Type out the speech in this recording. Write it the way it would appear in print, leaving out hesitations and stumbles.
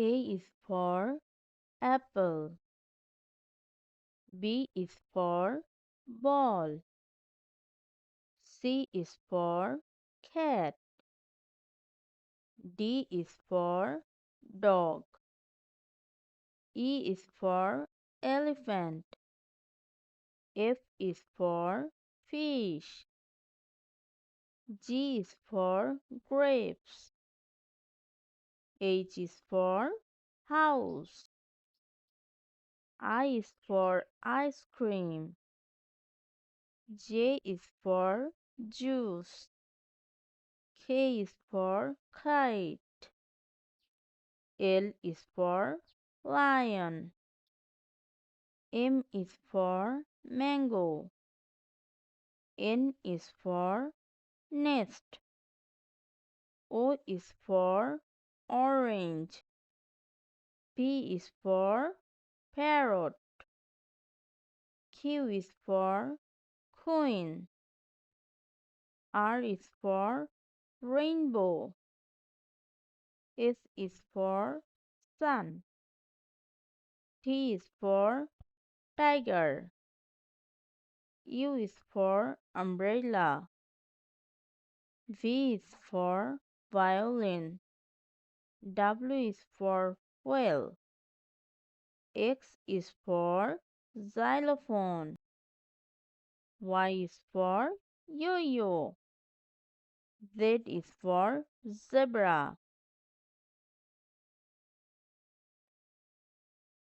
A is for apple. B is for ball. C is for cat. D is for dog. E is for elephant. F is for fish. G is for grapes. H is for house. I is for ice cream. J is for juice. K is for kite. L is for lion. M is for mango. N is for nest. O is for orange. P is for parrot. Q is for queen. R is for rainbow. S is for sun. T is for tiger. U is for umbrella. V is for violin. W is for whale. X is for xylophone. Y is for yo-yo. Z is for zebra.